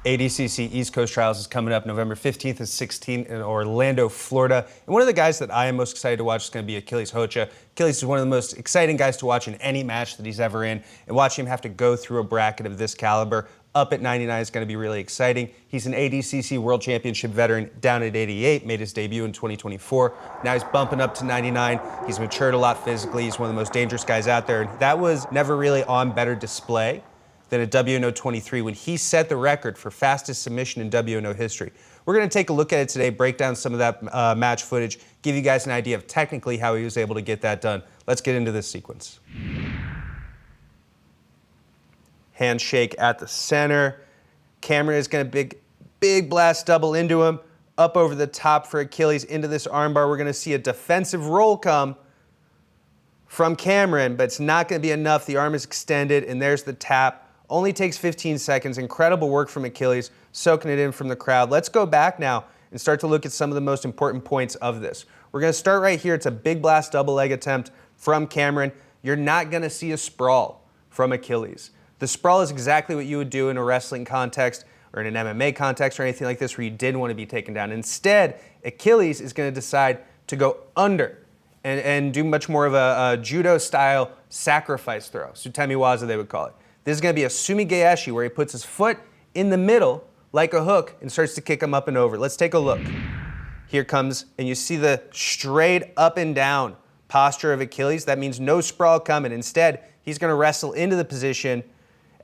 ADCC East Coast Trials is coming up November 15th and 16th in Orlando, Florida. And one of the guys that I am most excited to watch is going to be Achilles Rocha. Achilles is one of the most exciting guys to watch in any match that he's ever in. And watching him have to go through a bracket of this caliber up at 99 is going to be really exciting. He's an ADCC World Championship veteran down at 88, made his debut in 2024. Now he's bumping up to 99. He's matured a lot physically. He's one of the most dangerous guys out there. And that was never really on better display than at WNO 23 when he set the record for fastest submission in WNO history. We're going to take a look at it today, break down some of that match footage, give you guys an idea of technically how he was able to get that done. Let's get into this sequence. Handshake at the center. Cameron is going to big blast double into him, up over the top for Achilles into this armbar. We're going to see a defensive roll come from Cameron, but it's not going to be enough. The arm is extended, and there's the tap. Only takes 15 seconds. Incredible work from Achilles, soaking it in from the crowd. Let's go back now and start to look at some of the most important points of this. We're going to start right here. It's a big blast double leg attempt from Cameron. You're not going to see a sprawl from Achilles. The sprawl is exactly what you would do in a wrestling context or in an MMA context or anything like this where you didn't want to be taken down. Instead, Achilles is going to decide to go under and do much more of a judo-style sacrifice throw. Sutemiwaza, they would call it. This is going to be a sumigeeshi, where he puts his foot in the middle like a hook and starts to kick him up and over. Let's take a look. Here comes, and you see the straight up and down posture of Achilles. That means no sprawl coming. Instead, he's going to wrestle into the position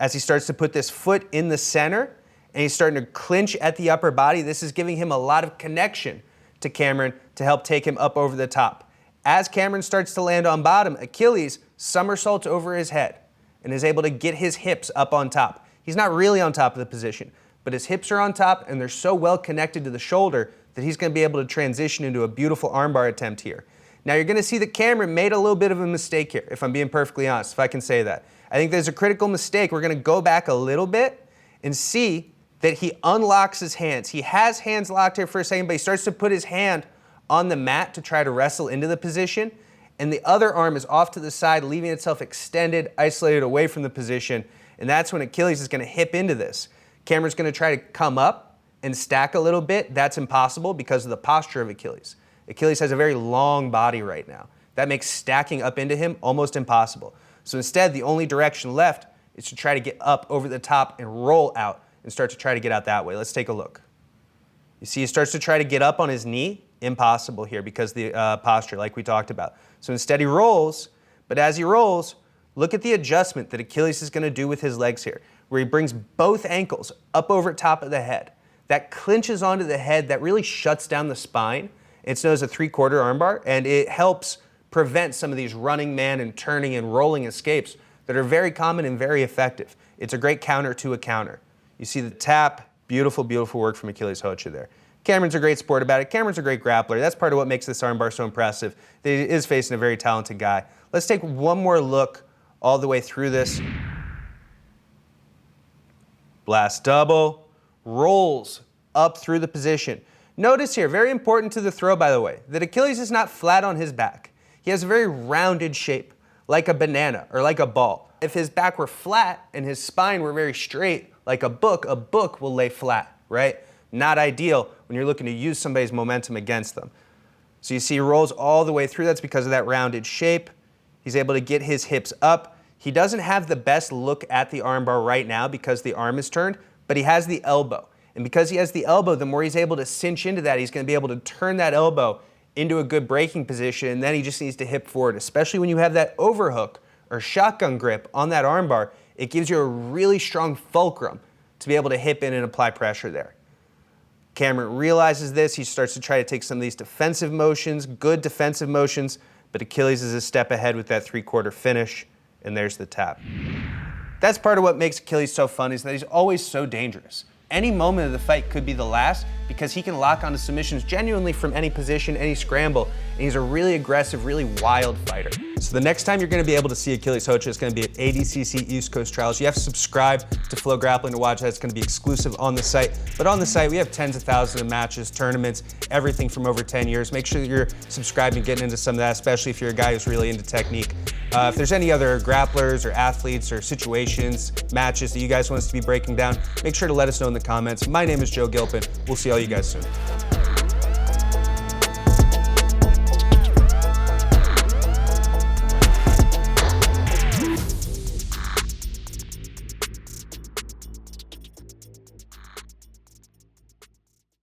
as he starts to put this foot in the center, and he's starting to clinch at the upper body. This is giving him a lot of connection to Cameron to help take him up over the top. As Cameron starts to land on bottom, Achilles somersaults over his head and is able to get his hips up on top. He's not really on top of the position, but his hips are on top and they're so well connected to the shoulder that he's going to be able to transition into a beautiful armbar attempt here. Now you're going to see that Cameron made a little bit of a mistake here, if I'm being perfectly honest, if I can say that. I think there's a critical mistake. We're going to go back a little bit and see that he unlocks his hands. He has hands locked here for a second, but he starts to put his hand on the mat to try to wrestle into the position, and the other arm is off to the side, leaving itself extended, isolated away from the position, and that's when Achilles is going to hip into this. Cameron's going to try to come up and stack a little bit. That's impossible because of the posture of Achilles. Achilles has a very long body right now. That makes stacking up into him almost impossible. So instead, the only direction left is to try to get up over the top and roll out and start to try to get out that way. Let's take a look. You see he starts to try to get up on his knee. Impossible here because the posture, like we talked about. So instead he rolls, but as he rolls, look at the adjustment that Achilles is going to do with his legs here, where he brings both ankles up over top of the head. That clinches onto the head, that really shuts down the spine. It's known as a 3/4 armbar, and it helps prevent some of these running man and turning and rolling escapes that are very common and very effective. It's a great counter to a counter. You see the tap, beautiful, beautiful work from Achilles Rocha there. Cameron's a great sport about it. Cameron's a great grappler. That's part of what makes this armbar so impressive. He is facing a very talented guy. Let's take one more look all the way through this. Blast double, rolls up through the position. Notice here, very important to the throw, by the way, that Achilles is not flat on his back. He has a very rounded shape, like a banana or like a ball. If his back were flat and his spine were very straight, like a book will lay flat, right? Not ideal when you're looking to use somebody's momentum against them. So you see he rolls all the way through. That's because of that rounded shape. He's able to get his hips up. He doesn't have the best look at the armbar right now because the arm is turned, but he has the elbow. And because he has the elbow, the more he's able to cinch into that, he's going to be able to turn that elbow into a good braking position, and then he just needs to hip forward, especially when you have that overhook or shotgun grip on that armbar. It gives you a really strong fulcrum to be able to hip in and apply pressure there. Cameron realizes this. He starts to try to take some of these defensive motions, good defensive motions, but Achilles is a step ahead with that 3/4 finish, and there's the tap. That's part of what makes Achilles so fun, is that he's always so dangerous. Any moment of the fight could be the last, because he can lock onto submissions genuinely from any position, any scramble, and he's a really aggressive, really wild fighter. So the next time you're gonna be able to see Achilles Rocha is gonna be at ADCC East Coast Trials. You have to subscribe to FloGrappling to watch that. It's gonna be exclusive on the site. But on the site, we have tens of thousands of matches, tournaments, everything from over 10 years. Make sure that you're subscribed and getting into some of that, especially if you're a guy who's really into technique. If there's any other grapplers or athletes or situations, matches that you guys want us to be breaking down, make sure to let us know in the comments. My name is Joe Gilpin. We'll see all you guys soon.